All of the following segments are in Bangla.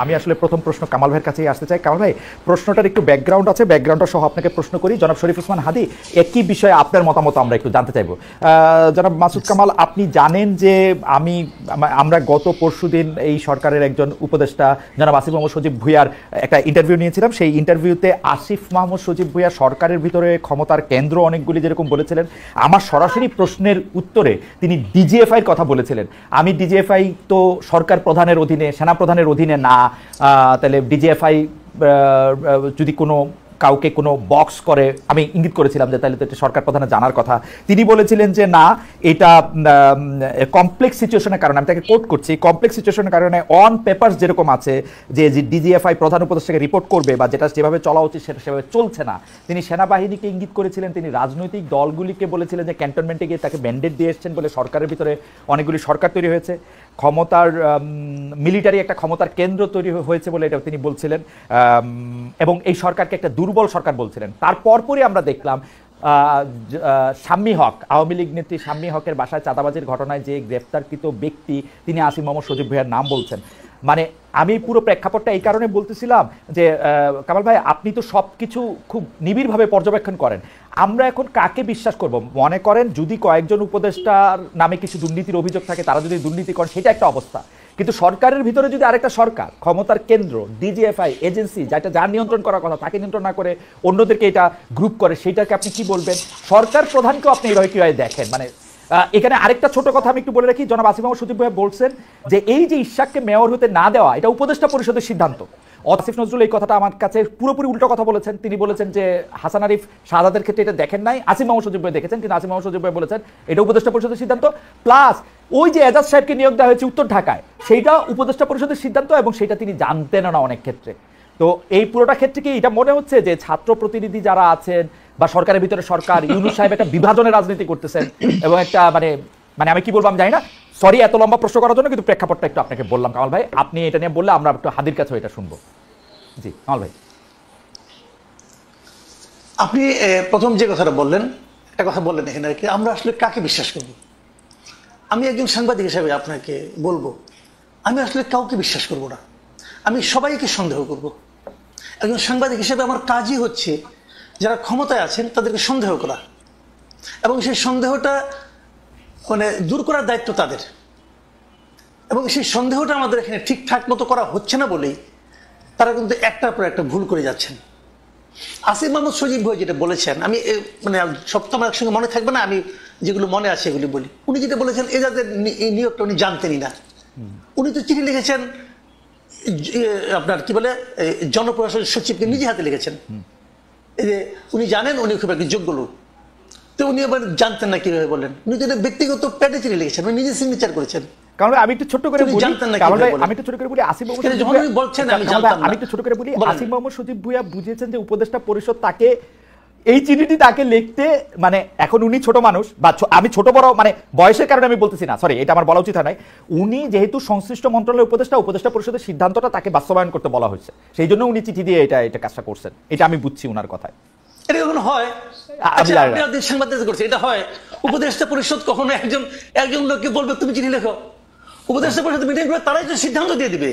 আমি আসলে প্রথম প্রশ্ন কামাল ভাইয়ের কাছেই আসতে চাই। কামাল ভাই, প্রশ্নটার একটু ব্যাকগ্রাউন্ড আছে, ব্যাকগ্রাউন্ডটা সহ আপনাকে প্রশ্ন করি। জনাব শরীফ ওসমান হাদী, একই বিষয়ে আপনার মতামত আমরা একটু জানতে চাইব। জনাব মাসুদ কামাল, আপনি জানেন যে আমরা গত পরশুদিন এই সরকারের একজন উপদেষ্টা জনাব আসিফ মাহমুদ সজীব ভুঁইয়ার একটা ইন্টারভিউ নিয়েছিলাম। সেই ইন্টারভিউতে আসিফ মাহমুদ সজীব ভুঁইয়া সরকারের ভিতরে ক্ষমতার কেন্দ্র অনেকগুলি যেরকম বলেছিলেন, আমার সরাসরি প্রশ্নের উত্তরে তিনি ডিজিএফআইয়ের কথা বলেছিলেন। আমি ডিজিএফআই তো সরকার প্রধানের অধীনে, সেনা প্রধানের অধীনে না, তাহলে ডিজিএফআই যদি কোনো কাউকে কোনো বক্স করে, আমি ইঙ্গিত করেছিলাম যে তাহলে তো এটা সরকার প্রধানের জানার কথা। তিনি বলেছিলেন যে না, এটা কমপ্লেক্স সিচুয়েশনের কারণে, আমি তাকে কোট করছি, কমপ্লেক্স সিচুয়েশনের কারণে অন পেপারস যেরকম আছে যে ডিজিএফআই প্রধান উপদেষ্টাকে রিপোর্ট করবে বা যেটা যেভাবে চলা উচিত সেটা সেভাবে চলছে না। তিনি সেনাবাহিনীকে ইঙ্গিত করেছিলেন, তিনি রাজনৈতিক দলগুলিকে বলেছিলেন যে ক্যান্টনমেন্টে গিয়ে তাকে ম্যান্ডেট দিয়ে এসছেন বলে সরকারের ভিতরে অনেকগুলি সরকার তৈরি হয়েছে, ক্ষমতার মিলিটারি একটা ক্ষমতার কেন্দ্র তৈরি হয়েছে বলে এটা তিনি বলছিলেন, এবং এই সরকারকে একটা দুর্বল সরকার বলছিলেন। তারপরই আমরা দেখলাম শাম্মী হক, আওয়ামী লীগ নেত্রী শাম্মী হকের বাসায় চাঁদাবাজির ঘটনায় যে গ্রেফতারকৃত ব্যক্তি, তিনি আসিফ মাহমুদ সজীব ভুঁইয়ার নাম বলছেন। মানে আমি পুরো প্রেক্ষাপটটা এই কারণে বলতেছিলাম যে কামাল ভাই, আপনি তো সব কিছু খুব নিবিড়ভাবে পর্যবেক্ষণ করেন। আমরা এখন কাকে বিশ্বাস করব? মনে করেন যদি কয়েকজন উপদেষ্টার নামে কিছু দুর্নীতির অভিযোগ থাকে, তারা যদি দুর্নীতি করেন সেটা একটা অবস্থা, কিন্তু সরকারের ভিতরে যদি আরেকটা সরকার, ক্ষমতার কেন্দ্র, ডিজিএফআই এজেন্সি, যেটা যার নিয়ন্ত্রণ করার কথা তাকে নিয়ন্ত্রণ না করে অন্যদেরকে এটা গ্রুপ করে, সেইটাকে আপনি কি বলবেন? সরকার প্রধানকেও আপনি এইভাবে কীভাবে দেখেন? মানে এখানে আরেকটা ছোট কথা আমি একটু বলে রাখি, জনাব আসিফ মাহমুদ সজীব ভুঁইয়া বলছেন যে এই যে ইশাককে মেয়র হতে না দেওয়া, এটা উপদেষ্টা পরিষদের সিদ্ধান্ত। আসিফ নজরুল এই কথাটা আমার কাছে পুরোপুরি উল্টো কথা বলেছেন। তিনি বলেছেন যে হাসান আরিফ শাহাদাতের ক্ষেত্রে এটা দেখেন নাই, আসিফ মাহমুদ সজীব ভুঁইয়া দেখেছেন, কিন্তু আসিফ মাহমুদ সজীব ভুঁইয়া বলেছেন এটা উপদেষ্টা পরিষদের সিদ্ধান্ত। প্লাস ওই যে এজাজ সাহেবকে নিয়োগ দেওয়া হয়েছে উত্তর ঢাকায়, সেইটা উপদেষ্টা পরিষদের সিদ্ধান্ত এবং সেটা তিনি জানতেন না অনেক ক্ষেত্রে। তো এই পুরোটা ক্ষেত্রে কি এটা মনে হচ্ছে যে ছাত্র প্রতিনিধি যারা আছেন বা সরকারের ভিতরে সরকার, ইউনূস সাহেব একটা বিভাজনের রাজনীতি করতেছেন এবং একটা মানে আমি কি বলবো আমি জানি না, সরি এত লম্বা প্রশ্ন করার জন্য, কিন্তু প্রেক্ষাপটটা একটু আপনাকে বললাম। কামাল ভাই, আপনি এটা নিয়ে বললে আমরা একটু হাদির কাছে এটা শুনবো। জি কামাল ভাই, আপনি প্রথম যে কথাটা বললেন, একটা কথা বললেন এখানে, আমরা আসলে কাকে বিশ্বাস করব? আমি একজন সাংবাদিক হিসেবে আপনাকে বলবো, আমি আসলে কাউকে বিশ্বাস করব না, আমি সবাইকে সন্দেহ করব। একজন সাংবাদিক হিসেবে আমার কাজই হচ্ছে যারা ক্ষমতায় আছেন তাদেরকে সন্দেহ করা, এবং সেই সন্দেহটা মানে দূর করার দায়িত্ব তাদের, এবং সেই সন্দেহটা আমাদের এখানে ঠিকঠাক মতো করা হচ্ছে না বলেই তারা কিন্তু একটার পর একটা ভুল করে যাচ্ছেন। আসিফ মাহমুদ সজীব ভুঁইয়া যেটা বলেছেন, আমি মানে সব তো আমার একসঙ্গে মনে থাকবে না, আমি যেগুলো মনে আছে এগুলি বলি। উনি যেটা বলেছেন এজাজের নিয়োগটা উনি জানতেনই না। উনি তো চিঠি লিখেছেন আপনার কি বলে জনপ্রশাসন সচিবকে নিজে হাতে লিখেছেন, এই যে উনি জানেন উনি খুব একটা যোগ্য লোক, তো উনি আবার জানতেন না কিভাবে বলেন? উনি তো ব্যক্তিগত প্যাডে চিঠি লিখেছেন, উনি নিজে সিগনেচার করেছেন। কারণ আমি একটু ছোট করে বলি, আসিফ মাহমুদ সজীব ভুঁইয়া বুঝিয়েছেন যে উপদেষ্টা পরিষদ তাকে এই চিঠিটি তাকে লিখতে, মানে এখন উনি ছোট মানুষ বা আমি ছোট বড় মানে বয়সের কারণে আমি বলতেছি না, সরি এটা আমার বলা উচিত হয় নাই, উনি যেহেতু সংশ্লিষ্ট মন্ত্রণালয়ের উপদেষ্টা পরিষদের সিদ্ধান্তটা তাকে বাস্তবায়ন করতে বলা হয়েছে, সেই জন্য উনি চিঠি দিয়ে এটা কাজটা করছেন, এটা আমি বুঝছি উনার কথায়। এটা কখনো হয়? সাংবাদিক করছে এটা হয়? উপদেষ্টা পরিষদ কখনো একজন লোককে বলবে তুমি চিঠি লেখো? উপদেষ্টা পরিষদ মিটিং করে তারাই তো সিদ্ধান্ত দিয়ে দিবে।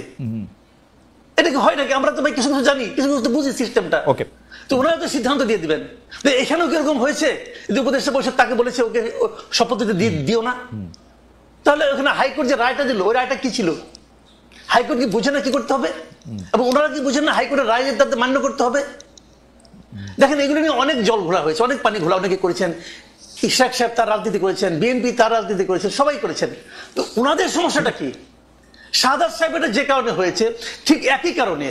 এটা কি হয় নাকি? আমরা তো ভাই কিছু কিছু জানি, কিছু কিছু বুঝি সিস্টেমটা। ওকে, তো ওনারা তো সিদ্ধান্ত দিয়ে দিবেন। এখানেও কিরকম হয়েছে যে উপদেষ্টা পরিষদ তাকে বলেছে ওকে শপথ দিও না, তাহলে ওখানে হাইকোর্ট যে রায়টা দিল ওই রায়টা কি ছিল? হাইকোর্ট কি বুঝে না কি করতে হবে? এবং ওনারা কি বুঝেন না হাইকোর্টের রায় তাদের মান্য করতে হবে? দেখেন এগুলো নিয়ে অনেক জল ঘোলা হয়েছে, অনেক পানি ঘোলা অনেকে করেছেন। ইশাক সাহেব তার রাজনীতি করেছেন, বিএনপি তার রাজনীতি করেছেন, সবাই করেছেন। তো ওনাদের সমস্যাটা কি? শাহাদাত সাহেবের যে কারণে হয়েছে ঠিক একই কারণে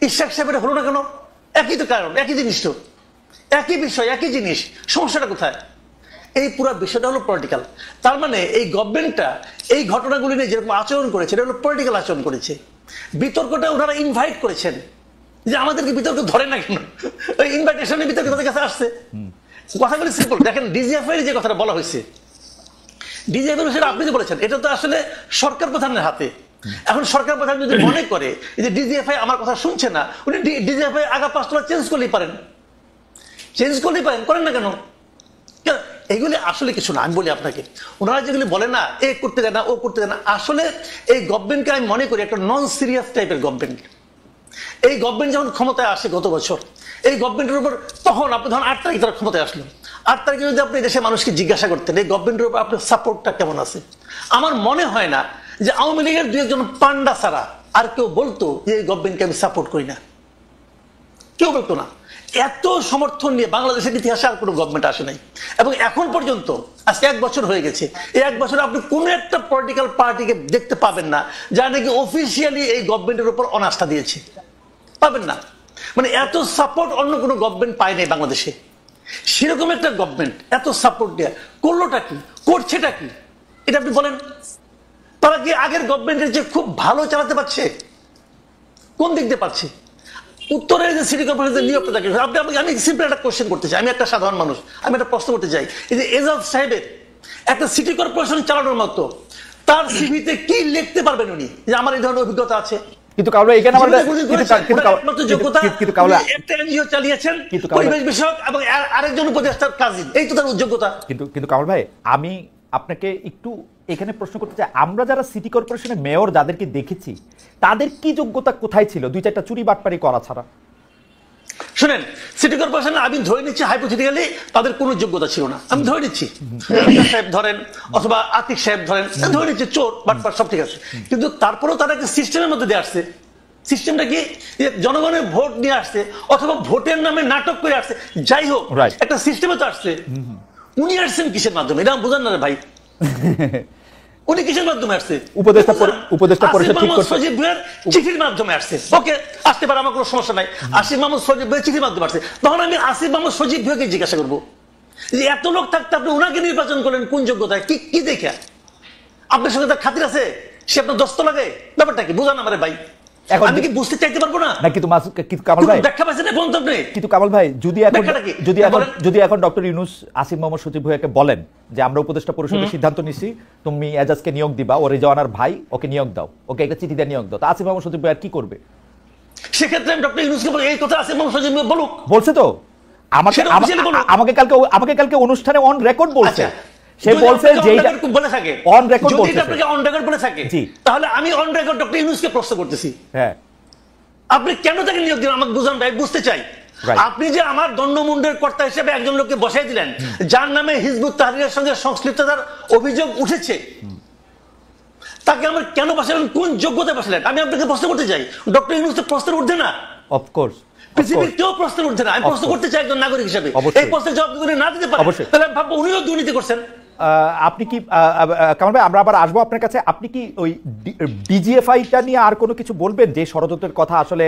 ইশাক সাহেবের হলো না কেন? একই তো কারণ, একই জিনিস, তো একই বিষয়, একই জিনিস। সমস্যাটা কোথায়? এই পুরো বিষয়টা হলো পলিটিক্যাল। তার মানে এই গভর্নমেন্টটা এই ঘটনাগুলি নিয়ে যেরকম আচরণ করেছে এটা হলো পলিটিক্যাল আচরণ করেছে। বিতর্কটা ওনারা ইনভাইট করেছেন, যে আমাদেরকে বিতর্ক ধরে না কেন? ওই ইনভাইটেশনের বিতর্ক তাদের কাছে আসছে। কথাগুলি সিম্পল। দেখেন ডিজিএফআই যে কথাটা বলা হয়েছে, ডিজিএফআই সেটা আপনি যে বলেছেন এটা তো আসলে সরকার প্রধানের হাতে। এখন সরকার প্রধান যদি মনে করে যে ডিজিএফআই আমার কথা শুনছে না, উনি ডিজিএফআই আগা 5 তলা চেঞ্জ করলেই পারেন, করেন না কেন? এগুলি আসলে কিছু না। আমি বলি আপনাকে, ওনারা যেগুলি বলে না, এ করতে দেয় না, ও করতে দেয় না, আসলে এই গভর্নমেন্টকে আমি মনে করি একটা নন সিরিয়াস টাইপের গভর্নমেন্ট। এই গভর্নমেন্ট যখন ক্ষমতায় আসে গত বছর, এই গভর্নমেন্টের উপর তখন আপনি ধরুন 8 তারিখ তারা ক্ষমতায় আসলো, 8 তারিখে যদি আপনি দেশের মানুষকে জিজ্ঞাসা করতেন এই গভর্নমেন্টের উপর আপনার সাপোর্টটা কেমন আছে, আমার মনে হয় না যে আওয়ামী লীগের 2-1 পান্ডা ছাড়া আর কেউ বলতো যে এই গভর্নমেন্টকে আমি সাপোর্ট করি না। কেউ বলতো না। এত সমর্থন নিয়ে বাংলাদেশের ইতিহাসে আর কোনো গভর্নমেন্ট আসে নাই। এবং এখন পর্যন্ত আজকে 1 বছর হয়ে গেছে, এই 1 বছরে আপনি কোনো একটা পলিটিক্যাল পার্টিকে দেখতে পাবেন না যারা নাকি অফিসিয়ালি এই গভর্নমেন্টের উপর অনাস্থা দিয়েছে, পাবেন না। মানে এত সাপোর্ট অন্য কোনো গভর্নমেন্ট পায় নাই বাংলাদেশে। সেরকম একটা গভর্নমেন্ট এত সাপোর্ট দেয়া করলোটা কি, করছেটা কি, এটা আপনি বলেন। তারা কি আগের গভর্নমেন্টের যে খুব ভালো চালাতে পারছে? কোন দিক দিয়ে পাচ্ছে? উত্তরের যে সিটি কর্পোরেশনের নিয়োগটা থাকে, আমি সিম্পল একটা কোশ্চেন করতে চাই, আমি একটা সাধারণ মানুষ, আমি একটা প্রশ্ন করতে চাই, এই যে এজাজ সাহেবের একটা সিটি কর্পোরেশন চালানোর মতো তার সিভিতে কি লিখতে পারবেন উনি যে আমার এই ধরনের অভিজ্ঞতা আছে? কিন্তু কাউলা এখানে আমাদের কিন্তু কাউলা একটা এনজিও চালিয়েছেন পরিবেশ বিষয়ক এবং আরেকজন উপদেষ্টার কাজিন, এই তো তার যোগ্যতা। কিন্তু কামাল ভাই, আমি আপনাকে একটু এখানে প্রশ্ন করতে চাই, আমরা যারা সিটি কর্পোরেশনের মেয়র যাদেরকে দেখেছি তাদের কি যোগ্যতা কোথায় ছিল 2-4টা চুরি বাটপারি করা ছাড়া? শুনেন, সিটি কর্পোরেশনে আমি ধরে নিচ্ছি হাইপোথেটিক্যালি তাদের কোনো যোগ্যতা ছিল না, আমি ধরে নিচ্ছি সাহেব ধরেন অথবা আতিক সাহেব ধরেন, ধরে নিচ্ছি চোর বাটপার সব ঠিক আছে, কিন্তু তারপরেও তারা একটা সিস্টেমের মধ্যে দিয়ে আসছে। সিস্টেমটা কি? জনগণের ভোট নিয়ে আসছে অথবা ভোটের নামে নাটক করে আসছে, যাই হোক একটা সিস্টেমে তো আসছে। উনি আসছেন কিসের মাধ্যমে এটা বুঝান না রে ভাই? উনি কিসের মাধ্যমে আসছে? উপদেষ্টা পরিষদ ঠিক করছে, সজীব ভাইয়ের চিঠির মাধ্যমে আসছে। ওকে, আসতে পারে, আমার কোনো সমস্যা নাই। আসিফ মাহমুদ সজীব ভাইয়ের চিঠির মাধ্যমে আসছে। তখন আমি আসিফ মাহমুদ সজীব ভাইকে জিজ্ঞাসা করবো যে এত লোক থাকতে আপনি ওনাকে নির্বাচন করলেন কোন যোগ্যতায়, কি দেখে? আপনার সঙ্গে তার খাতির আছে? সে আপনার দস্ত লাগে? ব্যাপারটা কি বুঝান আমারে ভাই? আমি কি বুঝতে চাইতে পারবো না? কিন্তু কামাল ভাই ব্যাখ্যা পাচ্ছেন এখন তো আপনি? কিন্তু কামাল ভাই, যদি এখন ডক্টর ইউনূস আসিফ মোহাম্মদ সজীব ভাইকে বলেন যে আমরা উপদেষ্টা পরিষদের সিদ্ধান্ত নিচ্ছি, তুমি এজাজকে নিয়োগ দিবা, ও রেজওয়ানার ভাই, ওকে নিয়োগ দাও, ওকে একটা চিঠি দিয়ে নিয়োগ দাও, তা আসিফ মোহাম্মদ সজীব ভাই আর কি করবে? সেক্ষেত্রে আমি ডক্টর ইউনূসকে বলি এই কথা আসিফ মোহাম্মদ সজীব ভাই বলুক। বলছে তো আমাকে কালকে অনুষ্ঠানে অন রেকর্ড বলছে। সে বলছে যে এটা বলে থাকে অন রেকর্ড বলছে, যদি আপনাকে অন রেকর্ড বলে থাকে তাহলে আমি অন রেকর্ড ডক্টর ইউনূসকে প্রশ্ন করতেছি, হ্যাঁ আপনি কেন তাকে নিয়োগ দিলেন আমাকে বুঝান ভাই, বুঝতে চাই। আপনি যে আমার দণ্ডমুণ্ডের কর্তা হিসেবে একজন লোককে বসাই দিলেন যার নামে হিজবুত তাহরিরের সঙ্গে সংশ্লিষ্টতার অভিযোগ উঠেছে, তাকে আমার কেন বসালেন, কোন যোগ্যতায় বসালেন? আমি আপনাকে প্রশ্ন করতে চাই। ডক্টর ইউনূস তো প্রশ্নের ঊর্ধ্বে না, অফকোর্স পৃথিবীর কেউ প্রশ্নের ঊর্ধ্বে না। আমি প্রশ্ন করতে চাই একজন নাগরিক হিসেবে, এই প্রশ্নের জবাব যদি না দিতে পারেন তাহলে আমি ভাববো উনিও দুর্নীতি করছেন। আপনি কি কামাল ভাই, আমরা আবার আসবো আপনার কাছে, আপনি কি ওই ডিজিএফআইটা নিয়ে আর কোনো কিছু বলবেন? যে ষড়যন্ত্রের কথা আসলে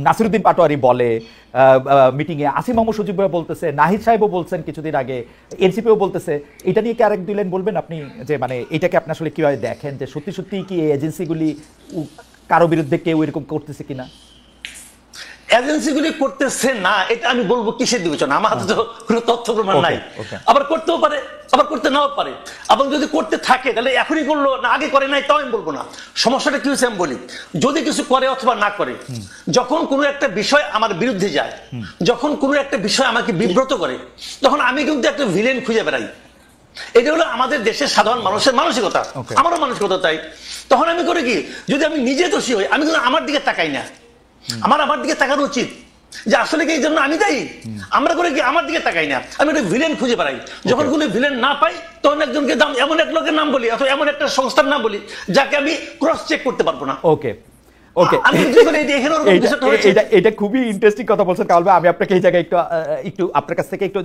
নাসিরউদ্দিন পাটোয়ারি বলে মিটিংয়ে, আসিফ মোহাম্মদ সজীব ভাই বলতেছে, নাহিদ সাহেবও বলছেন কিছুদিন আগে, এনসিপিও বলতেছে, এটা নিয়ে কি আরেক দুই লাইন বলবেন আপনি? যে মানে এটাকে আপনি আসলে কিভাবে দেখেন, যে সত্যি সত্যি কি এই এজেন্সিগুলি কারো বিরুদ্ধে কেউ এরকম করতেছে কিনা? এজেন্সিগুলি করতেছে না এটা আমি বলবো কিসের বিবেচনা? আমার হাতে তো কোনো তথ্য প্রমাণ নাই। আবার করতেও পারে, আবার করতে নাও পারে। এবং যদি করতে থাকে তাহলে এখনই করলো না আগে করে নাই, তাও আমি বলবো না। সমস্যাটা কি হচ্ছে আমি বলি, যদি কিছু করে অথবা না করে, যখন কোনো একটা বিষয় আমার বিরুদ্ধে যায়, যখন কোনো একটা বিষয় আমাকে বিব্রত করে, তখন আমি কিন্তু একটা ভিলেন খুঁজে বেড়াই। এটা হলো আমাদের দেশের সাধারণ মানুষের মানসিকতা, আমারও মানসিকতা তাই। তখন আমি করে কি, যদি আমি নিজে দোষী হই, আমি কিন্তু আমার দিকে তাকাই না, আমার দিকে তাকানো উচিত যে আসলে কি এই জন্য আমি দায়ী। আমরা করে কি আমার দিকে তাকাই না, আমি একটা ভিলেন খুঁজে বেড়াই। যখন কোনো ভিলেন না পাই তখন একজনকে এমন এক লোকের নাম বলি অথবা এমন একটা সংস্থার নাম বলি যাকে আমি ক্রস চেক করতে পারবো না। ওকে, এটা খুবই ইন্টারেস্টিং কথা বলছেন কামাল ভাই। আমি আপনাকে এই জায়গায় একটু আপনার কাছ থেকে একটু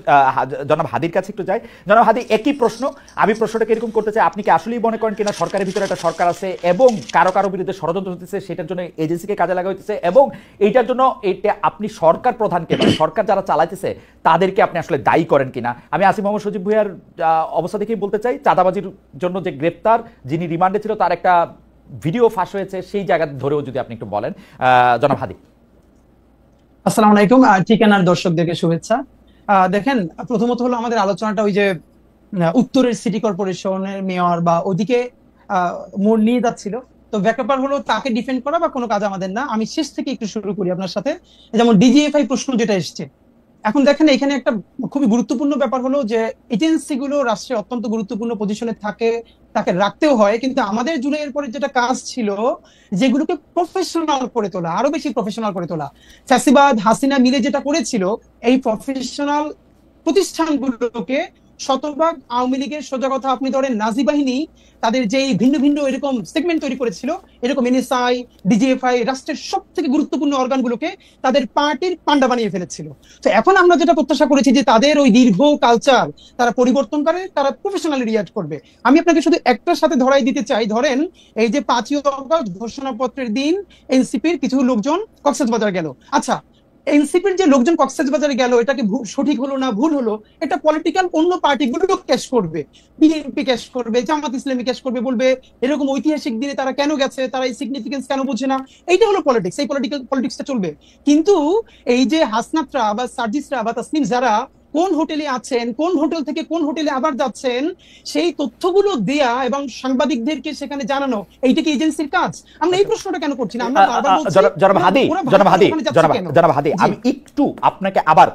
জনাব হাদির কাছে একটু যাই। জনাব হাদি, একই প্রশ্ন, আমি প্রশ্নটাকে এরকম করতে চাই, আপনি কি আসলেই মনে করেন কিনা সরকারের ভিতরে একটা সরকার আছে এবং কারো বিরুদ্ধে ষড়যন্ত্র হতেছে, সেটার জন্য এজেন্সিকে কাজে লাগা হইতেছে, এবং এইটার জন্য এটা আপনি সরকার প্রধানকে, সরকার যারা চালাইতেছে তাদেরকে আপনি আসলে দায়ী করেন কিনা? আমি আসিফ মোহাম্মদ সজীব ভুঁইয়ার অবস্থা দেখেই বলতে চাই, চাঁদাবাজির জন্য যে গ্রেপ্তার, যিনি রিমান্ডে ছিল, তার একটা ভিডিও ফাঁস হয়েছে, সেই জায়গা ধরেও যদি আপনি একটু বলেন। জনাব হাদি। আসসালামু আলাইকুম, ঠিকানার দর্শকদেরকে শুভেচ্ছা। দেখেন, প্রথমত হলো আমাদের আলোচনাটা ওই যে উত্তরের সিটি কর্পোরেশনের মেয়র বা ওদিকে মোড় নিয়ে যাচ্ছিল, তো ব্যাপার হলো তাকে ডিফেন্ড করা বা কোনো কাজ আমাদের না। আমি শেষ থেকে একটু শুরু করি আপনার সাথে। যেমন ডিজিএফআই প্রশ্ন যেটা এসছে, এখন দেখেন এখানে একটা খুবই গুরুত্বপূর্ণ ব্যাপার হলো যে এজেন্সিগুলো রাষ্ট্রে অত্যন্ত গুরুত্বপূর্ণ পজিশনে থাকে, তাকে রাখতেও হয়, কিন্তু আমাদের জুলাইয়ের পরে যেটা কাজ ছিল যেগুলোকে প্রফেশনাল করে তোলা, আরো বেশি প্রফেশনাল করে তোলা। ফ্যাসিবাদ হাসিনা মিলে যেটা করেছিল, এই প্রফেশনাল প্রতিষ্ঠানগুলোকে শতভাগ আওয়ামী লীগের, সোজা কথা আপনি ধরেন নাজি বাহিনী তাদের যে ভিন্ন ভিন্ন এরকম সেগমেন্ট তৈরি করেছিল, এরকম এনএসআই, ডিজিএফআই, রাষ্ট্রের সব থেকে গুরুত্বপূর্ণ অর্গানগুলোকে তাদের পার্টির পান্ডা বানিয়ে ফেলেছিল। তো এখন আমরা যেটা প্রত্যাশা করেছি যে তাদের ওই দীর্ঘ কালচার তারা পরিবর্তন করে, তারা প্রফেশনালি রিয়াক্ট করবে। আমি আপনাকে শুধু একটার সাথে ধরাই দিতে চাই, ধরেন এই যে 5ই অগস্ট ঘোষণাপত্রের দিন এনসিপির কিছু লোকজন কক্সবাজার গেল। আচ্ছা, এনসিপির যে লোকজন কক্সবাজারে গেল, এটাকে সঠিক হলো না ভুল হলো, এটা পলিটিক্যাল অন্য পার্টিগুলো ক্যাশ করবে, বিএনপি ক্যাশ করবে, জামাত ইসলামী ক্যাশ করবে, বলবে এরকম ঐতিহাসিক দিনে তারা কেন গেছে, তারা এই সিগনিফিকেন্স কেন বোঝে না। এইটা হলো পলিটিক্স, এই পলিটিক্সটা চলবে। কিন্তু এই যে হাসনাতরা বা সার্জিসরা বা তাসনিম যারা কোন হোটেলে আছেন, কোন হোটেল থেকে কোন হোটেলে আবার যাচ্ছেন, সেই তথ্যগুলো দেয়া এবং সাংবাদিকদেরকে সেখানে জানানো, এইটা কি এজেন্সির কাজ? আমরা এই প্রশ্নটা কেন করছি না? আমরা বারবার বলছি জনাব হাদি, আমি একটু আপনাকে আবার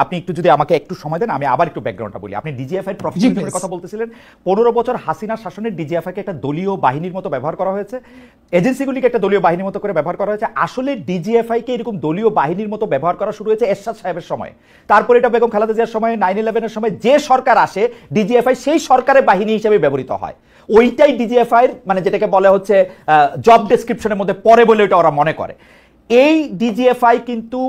আপনি একটু যদি আমাকে একটু সময় দেন, আমি আবার একটু ব্যাকগ্রাউন্ডটা বলি। আপনি ডিজিএফআই এর প্রফেশনালিজমের কথা বলতেছিলেন। 15 বছর হাসিনা শাসনের ডিজিএফআই কে একটা দলীয় বাহিনীর মতো ব্যবহার করা হয়েছে, এজেন্সিগুলিকে একটা দলীয় বাহিনীর মতো করে ব্যবহার করা হয়েছে। আসলে ডিজিএফআই কে এরকম দলীয় বাহিনীর মতো ব্যবহার করা শুরু হয়েছে এরশাদ সাহেবের সময়, তারপর এটা বেগম খালেদা জিয়ার সময়, 9/11 সময় যে সরকার আসে ডিজিএফআই সেই সরকারের বাহিনী হিসেবে ব্যবহৃত হয়। ওইটাই ডিজিএফআই এর যেটাকে বলে হচ্ছে জব ডেসক্রিপশনের মধ্যে পড়ে বলে এটা ওরা মনে করে। এই ডিজিএফআই কিন্তু,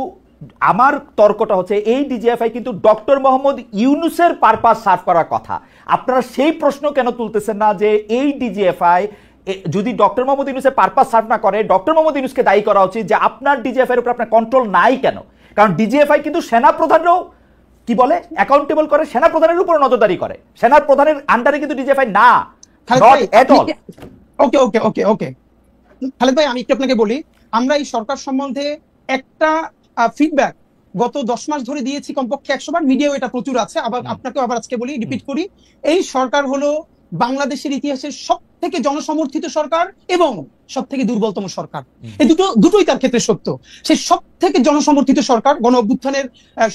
আমার তর্কটা হচ্ছে এই ডিজিএফআই কিন্তু ডক্টর মোহাম্মদ ইউনূসের পারপাস সার্ভ করার কথা। আপনারা সেই প্রশ্ন কেন তুলতেছেন না যে এই ডিজিএফআই যদি ডক্টর মোহাম্মদ ইউনূসের পারপাস সার্ভ না করে, ডক্টর মোহাম্মদ ইউনূসকে দায়ী করা উচিত যে আপনার ডিজিএফআই এর উপর আপনার কন্ট্রোল নাই কেন? কারণ ডিজিএফআই কিন্তু সেনা প্রধানও কি বলে অ্যাকাউন্টেবল করে, সেনা প্রধানের উপর নজরদারি করে, সেনা প্রধানের আন্ডারে কিন্তু ডিজিএফআই না, নট এট অল। ওকে ওকে ওকে ওকে খালেদ ভাই, আমি একটু আপনাকে বলি, আমরা এই সরকার সম্বন্ধে একটা ফিডব্যাক গত 10 মাস ধরে দিয়েছি কমপক্ষে 100 বার, মিডিয়াও এটা প্রচুর আছে। আবার আপনাকেও আবার আজকে বলি, রিপিট করি, এই সরকার হলো বাংলাদেশের ইতিহাসের সব থেকে জনসমর্থিত সরকার এবং সব থেকে দুর্বলতম সরকার। এই দুটোই তার ক্ষেত্রে সত্য। সে সব থেকে জনসমর্থিত সরকার, গণ অভ্যুত্থানের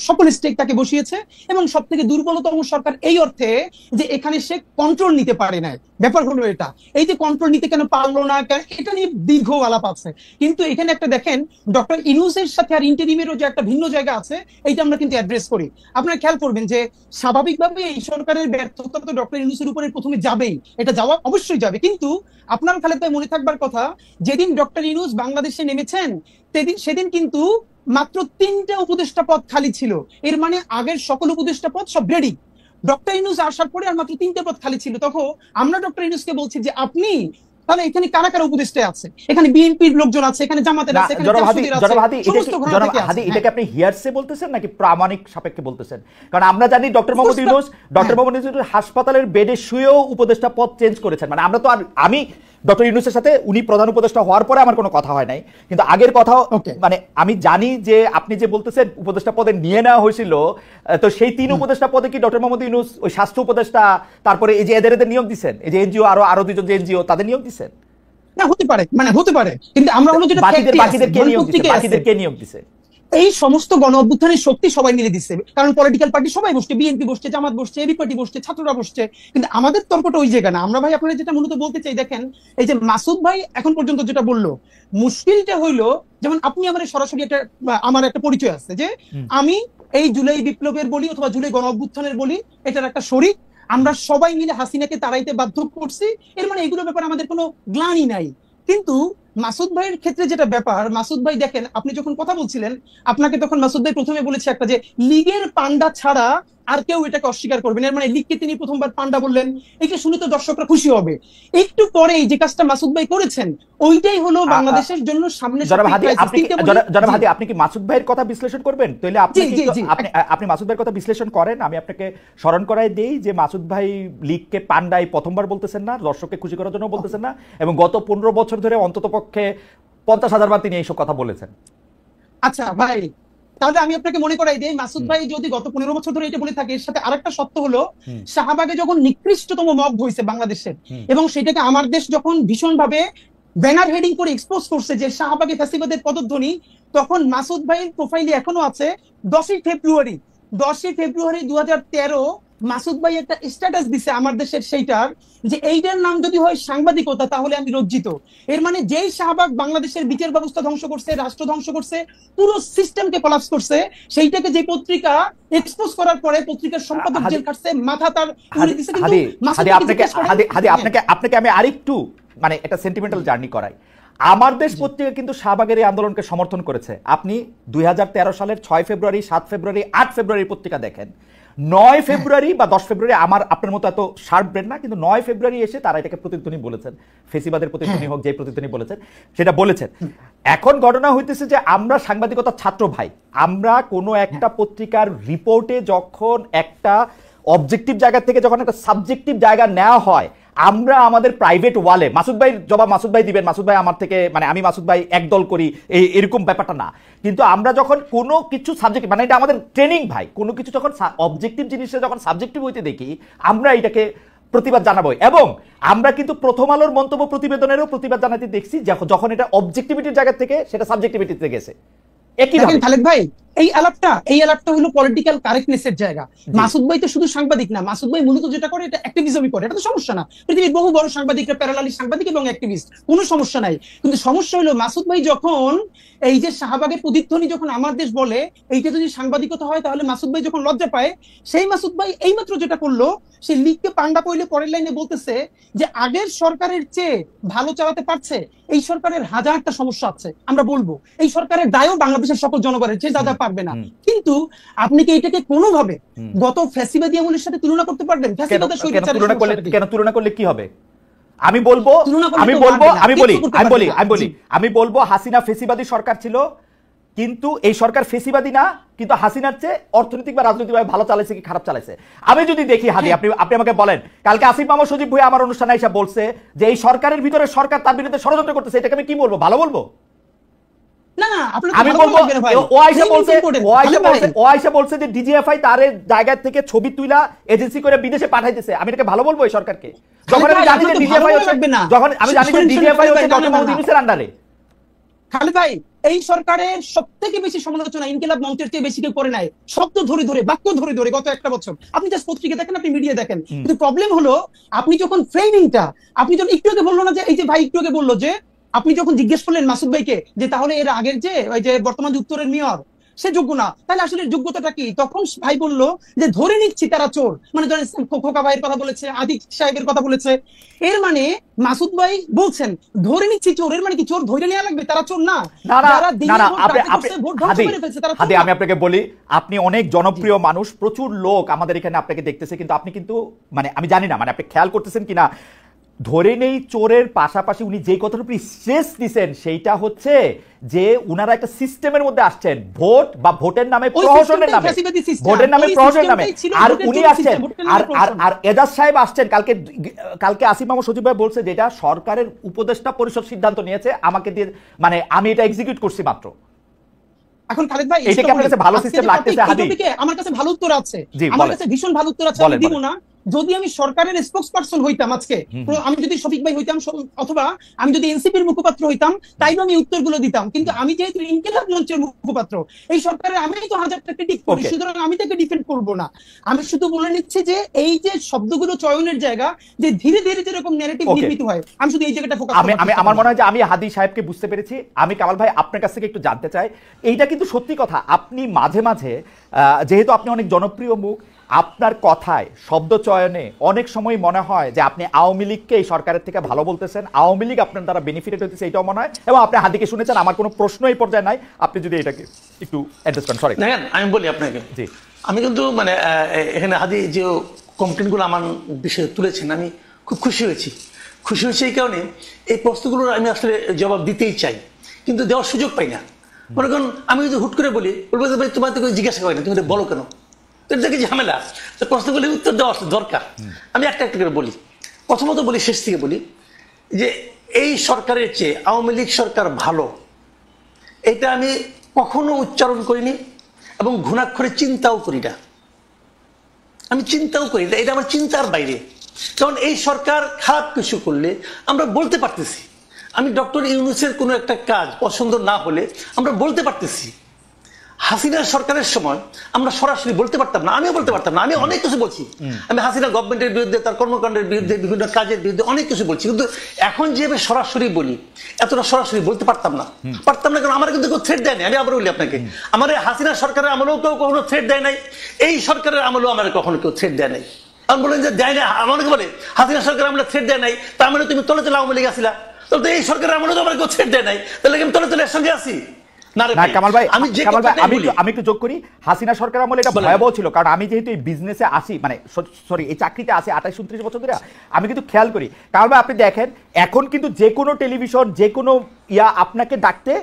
সকল স্টেক তাকে বসিয়েছে, এবং সব থেকে দুর্বলতম সরকার এই অর্থে যে এখানে সে কন্ট্রোল নিতে পারে না। ব্যাপার হলো এটা, এই যে কন্ট্রোল নিতে কেন পারলো না, এটা নিয়ে দীর্ঘ আলাপ আছে। কিন্তু এখানে একটা দেখেন, ডক্টর ইউনূসের সাথে আর ইন্টারিমেরও যে একটা ভিন্ন জায়গা আছে, এইটা আমরা কিন্তু অ্যাড্রেস করি। আপনারা খেয়াল করবেন যে স্বাভাবিকভাবে এই সরকারের ব্যর্থতা তো ডক্টর ইউনূসের উপরে প্রথমে যাবেই, এটা যাওয়া অবশ্যই যাবে। কিন্তু আপনার খালেদ ভাই মনে থাকবার কথা, যেদিন ডক্টর ইউনূস বাংলাদেশে নেমেছেন সেদিন কিন্তু মাত্র 3টা উপদেষ্টা পদ খালি ছিল। এর মানে আগের সকল উপদেষ্টা পদ সব রেডি, ডক্টর ইউনূস আসার পরে আর মাত্র 3টে পদ খালি ছিল। তখন আমরা ডক্টর ইউনূসকে বলছি যে আপনি তাহলে এখানে কারা কারা উপদেষ্টা আছে, এখানে বিএনপির লোকজন আছে, এখানে জামাতের আছে, এখানে এটাকে আপনি হিয়ারসে বলতেছেন নাকি প্রামাণিক সাপেক্ষে বলতেছেন? কারণ আমরা জানি ডক্টর মোহাম্মদ ইউনূস হাসপাতালের বেডে শুয়েও উপদেষ্টা পদ চেঞ্জ করেছেন। আমরা তো, আর আমি ডক্টর ইউনূসের সাথে উনি প্রধান উপদেষ্টা হওয়ার পরে আমার কোনো কথা হয় নাই, কিন্তু আগের কথা আমি জানি যে আপনি যে বলতেছেন উপদেষ্টা পদে নিয়ে নেওয়া হয়েছিল, তো সেই 3 উপদেষ্টা পদে কি ডক্টর মোহাম্মদ ইউনূস ওই স্বাস্থ্য উপদেষ্টা, তারপরে এই যে এদের নিয়োগ দিচ্ছেন, এই যে এনজিও আরো 2জন যে এনজিও তাদের নিয়োগ দিচ্ছেন? না, হতে পারে, কিন্তু আমরা হলো যেটা বাকিদের কে নিয়োগ দিছে? এই সমস্ত গণ অভ্যুত্থানের শক্তি সবাই মিলে দিচ্ছে, কারণ পলিটিক্যাল পার্টি সবাই বসছে, বিএনপি বসছে, জামাত বসছে, এবি পার্টি বসছে, ছাত্ররা বসছে। কিন্তু আমাদের তর্কটা ওই জায়গা না। আমরা ভাই আপনারা যেটা মূলত বলতে চাই, দেখেন এই যে মাসুদ ভাই এখন পর্যন্ত যেটা বললো, মুশকিলটা হইলো, যেমন আপনি আমার সরাসরি আমার একটা পরিচয় আছে যে আমি এই জুলাই বিপ্লবের বলি অথবা জুলাই গণ অভ্যুত্থানের বলি, এটার একটা শরীক। আমরা সবাই মিলে হাসিনাকে তাড়াইতে বাধ্য করছি, এর মানে এগুলোর ব্যাপারে আমাদের কোনো গ্লানি নাই। কিন্তু মাসুদ ভাইয়ের ক্ষেত্রে যেটা ব্যাপার, মাসুদ ভাই দেখেন, আপনি যখন কথা বলছিলেন, আপনাকে তখন মাসুদ ভাই প্রথমে বলেছে একটা যে লীগের পান্ডা ছাড়া আর কেউ এটাকে অস্বীকার করবেন, এর মানে লীগকে তিনি প্রথমবার পান্ডা বললেন। এটা শুনে তো দর্শকরা খুশি হবে। একটু পরে যে কাজটা মাসুদ ভাই করেছেন, ওইটাই হলো বাংলাদেশের জন্য সামনে। জনাব হাদি, আপনি কি মাসুদ ভাইয়ের কথা বিশ্লেষণ করবেন? তাহলে আপনি মাসুদ ভাইয়ের কথা বিশ্লেষণ করেন, আমি আপনাকে স্মরণ করাই দেই যে মাসুদ ভাই লীগকে পান্ডাই প্রথমবার বলতেছেন না, দর্শককে খুশি করার জন্য বলতেছেন না, এবং গত 15 বছর ধরে অন্ততপক্ষে 50,000 বার তিনি এইসব কথা বলেছেন। আচ্ছা ভাই, তাহলে আমি আপনাকে মনে করাই দিই, মাসুদ ভাই যদি গত 15 বছর ধরে এটা বলে থাকে, এর সাথে আরেকটা সত্য হলো, শাহবাগে যখন নিকৃষ্টতম মব হয়েছে বাংলাদেশের, এবং সেটাকে আমার দেশ যখন ভীষণভাবে ব্যানার হেডিং করে এক্সপোজ করছে যে শাহবাগে ফ্যাসিবাদের পদধ্বনি, তখন মাসুদ ভাইয়ের প্রোফাইলে এখনো আছে 10ই ফেব্রুয়ারি 10 ফেব্রুয়ারি 2013 মাসুদ ভাই একটা স্ট্যাটাস দিছে আমার দেশের সেইটার, যে এইটার নাম যদি হয় সাংবাদিকতা তাহলে আমি লজ্জিত। এর মানে যেই শাহবাগ বাংলাদেশের বিচার ব্যবস্থা ধ্বংস করছে, রাষ্ট্র ধ্বংস করছে, পুরো সিস্টেমকে কোলাপস করছে, সেইটাকে যে পত্রিকা এক্সপোজ করার পরে পত্রিকার সম্পাদক জেল খাটছে, মাথা তার উড়ে দিছে। কিন্তু মাসুদ আপনাকে আমি আরেকটু মানে একটা সেন্টিমেন্টাল জার্নি করাই। আমার দেশ পত্রিকা কিন্তু শাহবাগের এই আন্দোলনকে সমর্থন করেছে। আপনি 2013 সালের 6 ফেব্রুয়ারি, 7 ফেব্রুয়ারি, 8 ফেব্রুয়ারি পত্রিকা দেখেন। 9 ফেব্রুয়ারি বা 10 ফেব্রুয়ারি, আমার আপনার মতো এত শার্প ব্রেন না, কিন্তু 9 ফেব্রুয়ারি এসে তারা এটাকে প্রতিধ্বনি বলেছেন, ফেসিবাদের প্রতিধ্বনি হোক, যে প্রতিধ্বনি বলেছেন সেটা বলেছেন। এখন ঘটনা হইতেছে যে আমরা সাংবাদিকতার ছাত্র ভাই, আমরা কোনো একটা পত্রিকার রিপোর্টে যখন একটা অবজেক্টিভ জায়গা থেকে যখন একটা সাবজেক্টিভ জায়গা নেওয়া হয়, আমরা আমাদের প্রাইভেট ওয়ালে মাসুদ ভাই জবাব মাসুদ ভাই দিবেন, মাসুদ ভাই আমার থেকে মানে আমি মাসুদ ভাই একদল করি এরকম ব্যাপারটা না। কিন্তু আমরা যখন কোনো কিছু সাবজেক্ট মানে এটা আমাদের ট্রেনিং ভাই, কোনো কিছু যখন অবজেক্টিভ জিনিসটা যখন সাবজেক্টিভ হইতে দেখি আমরা এটাকে প্রতিবাদ জানাবো। এবং আমরা কিন্তু প্রথম আলোর মন্তব্য প্রতিবেদনেরও প্রতিবাদ জানাতে দেখছি যখন এটা অবজেক্টিভিটির জায়গা থেকে সেটা সাবজেক্টিভিটিতে গেছে। দেখেন খালেদ ভাই, এই আলাপটা হলো পলিটিক্যাল কারেক্টনেসের জায়গা। মাসুদ ভাই তো শুধু সাংবাদিক না, মাসুদ ভাই মূলত যেটা করে এটা অ্যাক্টিভিজমই করে, এটা তো সমস্যা না। পৃথিবীর বহু বড় সাংবাদিকরা প্যারালালি সাংবাদিক এবং অ্যাক্টিভিস্ট, কোনো সমস্যা নাই। কিন্তু সমস্যা হলো মাসুদ ভাই যখন এই যে শাহবাগের প্রতিধ্বনি যখন আমার দেশ বলে এইটা যদি সাংবাদিকতা হয় তাহলে মাসুদ ভাই যখন লজ্জা পায়, সেই মাসুদ ভাই এইমাত্র যেটা করলো সে লিগকে পান্ডা পইলে পরের লাইনে বলতেছে যে আগের সরকারের চেয়ে ভালো চালাতে পারছে, এই সরকারের হাজারটা সমস্যা আছে, আমরা বলবো এই সরকারের দায়ও বাংলাদেশের সকল জনগণের চেয়ে দাদা পারবে না। কিন্তু আপনি কি এটাকে কোনোভাবে গত ফ্যাসিবাদী আমলের সাথে তুলনা করতে পারবেন? কেন তুলনা করলে কি হবে? আমি বলবো হাসিনা ফেসিবাদী সরকার ছিল, কিন্তু এই সরকার ফেসিবাদী না, কিন্তু হাসিনার চেয়ে অর্থনৈতিক বা রাজনৈতিকভাবে ভালো চালাইছে কি খারাপ চালাইছে। আমি যদি দেখি হাদি, আপনি আমাকে বলেন, কালকে আসিফ মাহমুদ সজীব ভুঁইয়া আমার অনুষ্ঠানে এসে বলছে যে এই সরকারের ভিতরে সরকার তার বিরুদ্ধে ষড়যন্ত্র করতেছে, এটাকে আমি কি বলবো? ভালো বলবো? আমি বলবো ও আয়শা বলছে যে ডিজিএফআই তার জায়গা থেকে ছবি তুইলা এজেন্সি করে বিদেশে পাঠাইতেছে, আমি এটাকে ভালো বলবো এই সরকারকে? যখন আমি জানি যে ডিজিএফআই হচ্ছে ডক্টর মাহমুদ ইউনূসের আন্ডারে। খালেদ ভাই, এই সরকারের সবথেকে বেশি সমালোচনা ইনকিলাব মঞ্চের চেয়ে বেশি কেউ করে নাই, শব্দ ধরে ধরে, বাক্য ধরে ধরে গত একটা বছর। আপনি জাস্ট পত্রিকা দেখেন, আপনি মিডিয়া দেখেন, কিন্তু প্রবলেম হলো আপনি যখন ফ্রেমিংটা, আপনি যখন একটু আগে বললো না যে এই যে ভাই একটু আগে বললো যে আপনি যখন জিজ্ঞেস করলেন মাসুদ ভাইকে যে তাহলে এর আগের যে ওই যে বর্তমান উত্তরের মেয়র সে যোগ্য না, তাহলে আসলে যোগ্যতাটা কি? তখন ভাই বললো যে ধরে নিচ্ছি তারা চোর, মানে ধরেন খোকা ভাইয়ের কথা বলেছে, আদিক সাহেবের কথা বলেছে। এর মানে মাসুদ ভাই বলছেন ধরে নিচ্ছি চোর, এর মানে কি চোর ধরে নেওয়া লাগবে? তারা চোর না। আমি আপনাকে বলি, আপনি অনেক জনপ্রিয় মানুষ, প্রচুর লোক আমাদের এখানে আপনাকে দেখতেছে, কিন্তু আপনি কিন্তু মানে আমি জানি না মানে আপনি খেয়াল করতেছেন কিনা, ধরে নেই চোরের পাশাপাশি উনি যে কথাটুকু স্ট্রেস দিচ্ছেন সেইটা হচ্ছে যে উনারা একটা সিস্টেমের মধ্যে আসছেন, ভোট বা ভোটের নামে প্রহসনের নামে, ভোটের নামে প্রহসনের নামে। আর উনি আসছেন, আর এজাজ সাহেব আসছেন কালকে আসিফ মাহমুদ সজীব ভাই বলছে যেটা সরকারের উপদেষ্টা পরিষদ সিদ্ধান্ত নিয়েছে আমাকে দিয়ে, মানে আমি এটা এক্সিকিউট করছি মাত্র। এখন খালেদ ভাই, এটা কি আপনার কাছে ভালো সিস্টেম লাগতেছে? আমার কাছে ভালো উত্তর আছে, আমার কাছে ভীষণ ভালো উত্তর আছে, আমি দিব না। যদি আমি সরকারের স্পোকসপারসন হইতাম আজকে, আমি যদি শফিক ভাই হইতাম অথবা আমি যদি এনসিপির মুখপাত্র হইতাম, তাইলে আমি উত্তরগুলো দিতাম। কিন্তু আমি যেহেতু ইনকিলাব মঞ্চের মুখপাত্র, এই সরকারের আমি তো হাজারটা ক্রিটিক করি, সুতরাং আমি তাকে ডিফেন্ড করব না। আমি শুধু বলে নিচ্ছি যে এই যে শব্দগুলো চয়নের জায়গা, যে ধীরে ধীরে যেরকম ন্যারেটিভ নির্মিত হয়, আমি শুধু এই জায়গাটা ফোকাস করি। আমার মনে হয় যে আমি হাদি সাহেবকে বুঝতে পেরেছি। আমি কামাল ভাই আপনার কাছ থেকে একটু জানতে চাই, এইটা কিন্তু সত্যি কথা, আপনি মাঝে মাঝে যেহেতু আপনি অনেক জনপ্রিয় মুখ, আপনার কথায় শব্দ চয়নে অনেক সময় মনে হয় যে আপনি আওয়ামী লীগকে এই সরকারের থেকে ভালো বলতেছেন, আওয়ামী লীগ আপনার দ্বারা বেনিফিটেড হইতেছে, এটাও মনে হয়। এবং আপনি হাদিকে শুনেছেন, আমার কোনো প্রশ্ন এই পর্যায়ে নাই, আপনি যদি এটাকে একটু অ্যাড্রেস করেন। সরি দেখেন, আমি বলি আপনাকে, জি আমি কিন্তু মানে এখানে হাদি যে কমপ্লেনগুলো আমার বিষয়ে তুলেছেন আমি খুব খুশি হয়েছি এই কারণে এই প্রশ্নগুলোর আমি আসলে জবাব দিতেই চাই, কিন্তু দেওয়ার সুযোগ পাই না। মনে করুন আমি যদি হুট করে বলি, বলবো ভাই তোমার তো জিজ্ঞাসা করি না, তুমি বলো কেন? কি ঝামেলা, প্রশ্নগুলি উত্তর দেওয়া দরকার। আমি একটা একটা করে বলি, প্রথমত বলি, শেষ থেকে বলি যে এই সরকারের চেয়ে আওয়ামী লীগ সরকার ভালো, এটা আমি কখনো উচ্চারণ করিনি এবং ঘুণাক্ষরে চিন্তাও করি না। আমি চিন্তাও করি না, এটা আমার চিন্তার বাইরে। কারণ এই সরকার খারাপ কিছু করলে আমরা বলতে পারতেছি। আমি ডক্টর ইউনূসের কোনো একটা কাজ পছন্দ না হলে আমরা বলতে পারতেছি। হাসিনা সরকারের সময় আমরা সরাসরি বলতে পারতাম না, আমিও বলতে পারতাম না, আমি অনেক কিছু বলছি, আমি হাসিনা গভর্নমেন্টের বিরুদ্ধে, তার কর্মকাণ্ডের বিরুদ্ধে, বিভিন্ন কাজের বিরুদ্ধে অনেক কিছু বলছি, কিন্তু এখন যেভাবে সরাসরি বলি এতটা সরাসরি বলতে পারতাম না কারণ আমার কিন্তু কেউ থ্রেট দেয়নি। আমি আবার বলি আপনাকে, আমার হাসিনা সরকারের আমলেও কেউ কখনো থ্রেট দেয় নাই, এই সরকারের আমলেও আমার কখনো কেউ থ্রেট দেয় নাই। আমি বলেন যে দেয় না, আমাকে বলে হাসিনা সরকার আমলে থ্রেট দেয় নাই, তার মানে তুমি তলে তলে আওয়ামী লীগ আসিলা, তাহলে এই সরকারের আমলেও তো আমার কেউ থ্রেট দেয় নাই, তাহলে আমি তলে তলে এর সঙ্গে আসি না। কামাল ভাই, আমি একটু যোগ করি, হাসিনা সরকার আমলে এটা ভয়াবহ ছিল, কারণ আমি যেহেতু এই বিজনেসে আসি, মানে সরি এই চাকরিতে আসি 28-29 বছর ধরে, আমি কিন্তু খেয়াল করি। কামাল ভাই, আপনি দেখেন এখন কিন্তু যে কোনো টেলিভিশন, যে কোনো আপনাকে ডাকতে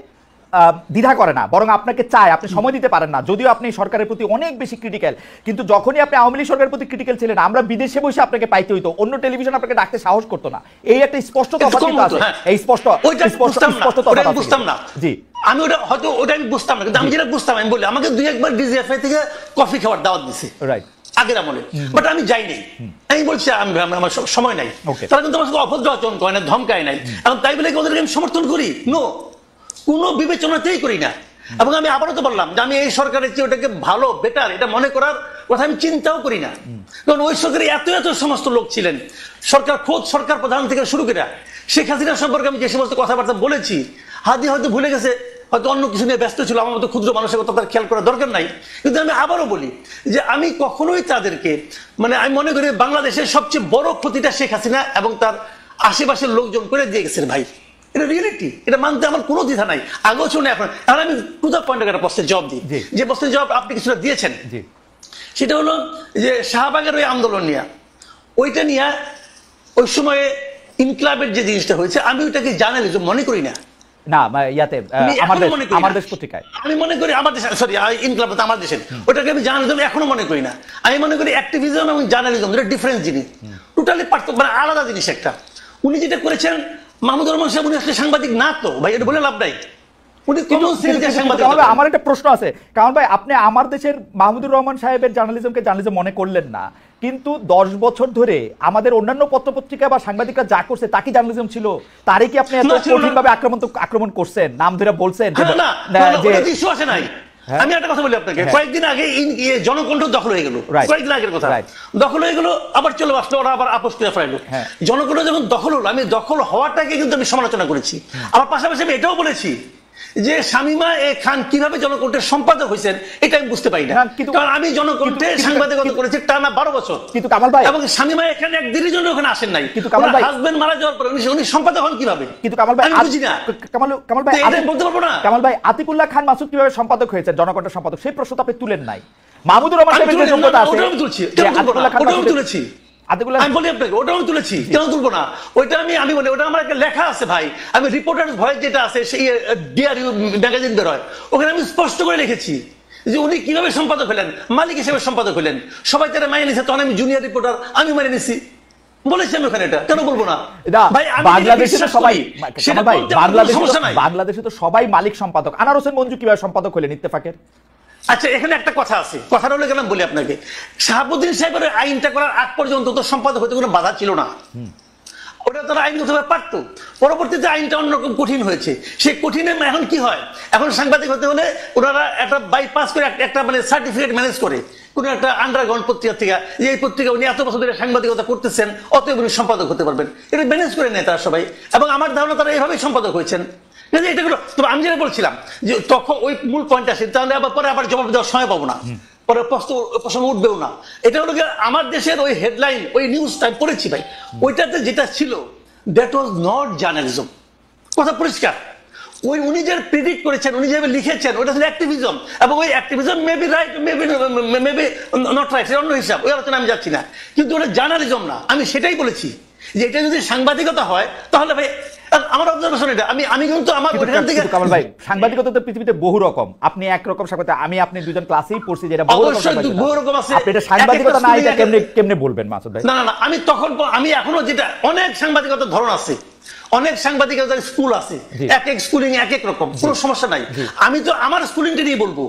দ্বিধা করে না, বরং আপনাকে চায়, আপনি সময় দিতে পারেন না, যদিও আপনি সরকারের প্রতি অনেক বেশি ক্রিটিক্যাল, কিন্তু যখনই আপনি আওয়ামী লীগ সরকারের প্রতি ক্রিটিক্যাল ছিলেন, আমরা বিদেশে বসে আপনাকে পাইতে হইতো, অন্য টেলিভিশন আপনাকে ডাকতে সাহস করতো না। এই একটা স্পষ্ট তফাৎ আছে, এই স্পষ্ট বুঝতাম না। জি, আমি ওটা হয়তো ওটা আমি বুঝতাম না, কিন্তু আমি যেটা বুঝতাম, আমি বলি আমাকে 2-1 বার ডিজিএফআই থেকে কফি খাওয়ার দাওয়াত দিছে, রাইট, আগের আমলে, বাট আমি যাইনি। আমি বলছি আমার সময় নাই, তারা কিন্তু আমার সঙ্গে অভদ্র আচরণ করে না, ধমকায় নাই, এবং তাই বলে ওদেরকে আমি সমর্থন করি? নো, কোনো বিবেচনাতেই করি না। এবং আমি আবারও তো বললাম যে আমি এই সরকারের চেয়ে ওটাকে ভালো, বেটার এটা মনে করার কথা আমি চিন্তাও করি না, কারণ ওই সরকারে এত এত সমস্ত লোক ছিলেন, খোদ সরকার প্রধান থেকে শুরু করে শেখ হাসিনা সম্পর্কে আমি যে সমস্ত কথাবার্তা বলেছি, হাদি হয়তো ভুলে গেছে, হয়তো অন্য কিছু নিয়ে ব্যস্ত ছিল, আমার মতো ক্ষুদ্র মানুষের কথা তার খেয়াল করার দরকার নাই। কিন্তু আমি আবারও বলি যে আমি কখনোই তাদেরকে, মানে আমি মনে করি বাংলাদেশের সবচেয়ে বড় ক্ষতিটা শেখ হাসিনা এবং তার আশেপাশের লোকজন করে দিয়ে গেছেন ভাই, এটা রিয়েলিটি, এটা মানতে আমার কোনো দ্বিধা নাই, আগেও শুনে এখন। আমি টু দ্য পয়েন্ট একটা প্রশ্নের জবাব দিই, যে প্রশ্নের জবাব আপনি কিছুটা দিয়েছেন, সেটা হলো যে শাহবাগের ওই আন্দোলন নিয়ে, ওইটা নিয়ে ওই সময়ে ইনকলাবের যে জিনিসটা হয়েছে, আমি ওইটাকে জার্নালিজম মনে করি না। না, ইয়াতে আমার দেশ পত্রিকায় আমি মনে করি, আমার দেশ, সরি ইনকলাব তো আমার দেশের, ওটাকে আমি জার্নালিজম এখনো মনে করি না। আমি মনে করি অ্যাক্টিভিজম এবং জার্নালিজম দুটো ডিফারেন্ট জিনিস, টোটালি পার্থক্য, মানে আলাদা জিনিস একটা। উনি যেটা করেছেন, মাহমুদুর রহমান সাহেব, উনি আসলে সাংবাদিক না তো ভাই, এটা বলে লাভ নাই। আমার একটা প্রশ্ন আছে, কারণ ভাই আপনি আমার দেশের মাহমুদুর রহমান সাহেবের জার্নালিজমকে জার্নালিজম মনে করলেন না, কিন্তু 10 বছর ধরে আমাদের অন্যান্য পত্রপত্রিকা বা সাংবাদিকরা যা করছে তা কি জার্নালিজম ছিল? তারে কি আপনি এত কঠিনভাবে আক্রমণ করছেন, নাম ধরে বলছেন? আমি একটা কথা বলি আপনাকে, কয়েকদিন আগে জনকণ্ঠ দখল হয়ে গেল, কয়েকদিন আগের কথা, দখল হয়ে গেল, আবার চলে আসলো, ওরা আবার আপোষ করে ফেলাইলো। জনকণ্ঠ যখন দখল হলো, আমি দখল হওয়াটাকে কিন্তু আমি সমালোচনা করেছি, আবার পাশাপাশি আমি এটাও বলেছি যে শামীমা খান কিভাবে জনকণ্ঠের সম্পাদক হয়েছেন এটা আমি বুঝতে পারি না, কারণ আমি জনকণ্ঠে সাংবাদিকতা করেছি টানা 12 বছর, কিন্তু কামাল ভাই, এবং শামীমা এখানে একদিনের জন্য ওখানে আসেন নাই, কিন্তু কামাল ভাই হাজবেন্ড মারা যাওয়ার পর উনি সম্পাদক হন কিভাবে? কিন্তু কামাল ভাই, আমি বুঝি না, কামাল ভাই এটা বলতে পারবো না। কামাল ভাই, আতিকুল্লাহ খান মাসুদ কিভাবে সম্পাদক হয়েছেন, জনকণ্ঠের সম্পাদক, সেই প্রশ্ন তো আপনি তুলেন নাই। মাহমুদুর রহমান সাহেবের যে যোগ্যতা আছে, ওটা আমি তুলছি, ওটা আমি তুলেছি, আমি বলি আপনাকে, ওটা আমি তুলেছি, কেন তুলবো না? ওইটা আমি বলি, ওটা আমার একটা লেখা আছে ভাই, আমি রিপোর্টার্স ভয়েস যেটা আছে, সেই ডিআরইউ ম্যাগাজিন বের হয়, ওখানে আমি স্পষ্ট করে লিখেছি যে উনি কিভাবে সম্পাদক হলেন, মালিক হিসেবে সম্পাদক হলেন, সবাই তারা মাইনে নিছে, তখন আমি জুনিয়র রিপোর্টার, আমি মেনে নিছি, বলেছি আমি ওখানে, এটা কেন বলবো না ভাই? বাংলাদেশে তো সবাই, বাংলাদেশে তো সবাই মালিক সম্পাদক। আনার হোসেন মঞ্জু কিভাবে সম্পাদক হলেন ইত্তেফাকের? আচ্ছা, এখানে একটা কথা আছে, কথাটা হলো কেন বলি আপনাকে, শাহাবুদ্দিন সাহেবের আইনটা করার আগ পর্যন্ত তো সম্পাদক হতে কোনো বাধা ছিল না, ওটা তারা আইনগতভাবে পারতো। পরবর্তীতে আইনটা অন্যরকম কঠিন হয়েছে, সেই কঠিনে এখন কি হয়, এখন সাংবাদিক হতে হলে ওনারা একটা বাইপাস করে একটা মানে সার্টিফিকেট ম্যানেজ করে কোন একটা আন্ডারগ্রাউন্ড পত্রিকা থেকে, যে এই পত্রিকা উনি এত বছর ধরে সাংবাদিকতা করতেছেন, অতএব উনি সম্পাদক হতে পারবেন, এটা ম্যানেজ করে নেয় তারা সবাই, এবং আমার ধারণা তারা এইভাবেই সম্পাদক হয়েছেন। তবে আমি যেটা বলছিলাম যে তখন ওই মূল পয়েন্ট আসে, তাহলে পরে আবার জবাব দেওয়ার সময় পাবো না, পরে প্রশ্ন উঠবেও না। এটা হলো আমার দেশের ওই হেডলাইন, ওই নিউজটা আমি পড়েছি ভাই, ওইটাতে যেটা ছিল দ্যাট ওয়াজ নট জার্নালিজম, কথা পরিষ্কার। ওই উনি যে প্রেডিক্ট করেছেন, উনি যেভাবে লিখেছেন, ওটা ছিল অ্যাক্টিভিজম, এবং ওই activism maybe right, maybe not right, সেটা অন্য হিসাব, ওই আলোচনা আমি যাচ্ছি না, কিন্তু ওটা জার্নালিজম না। আমি সেটাই বলেছি যে এটা যদি সাংবাদিকতা হয় তাহলে ভাই আমার অবজারভেশন এটা, আমি কিন্তু আমার ওখান থেকে, কামাল ভাই, সাংবাদিকতা তো পৃথিবীতে বহু রকম, আপনি একরকম সাংবাদিক, আপনি দুজন ক্লাসেই পড়ছি যে এটা বহু রকম আছে, আপনি এটা সাংবাদিকতা না, এটা কেমনে বলবেন মাসুদ ভাই? না, আমি এখনো যেটা, অনেক সাংবাদিকতার ধরন আছে, অনেক সাংবাদিকতার স্কুল আছে, এক এক স্কুলিং এক এক রকম, কোনো সমস্যা নাই। আমি তো আমার স্কুলিংটা নিয়ে বলবো,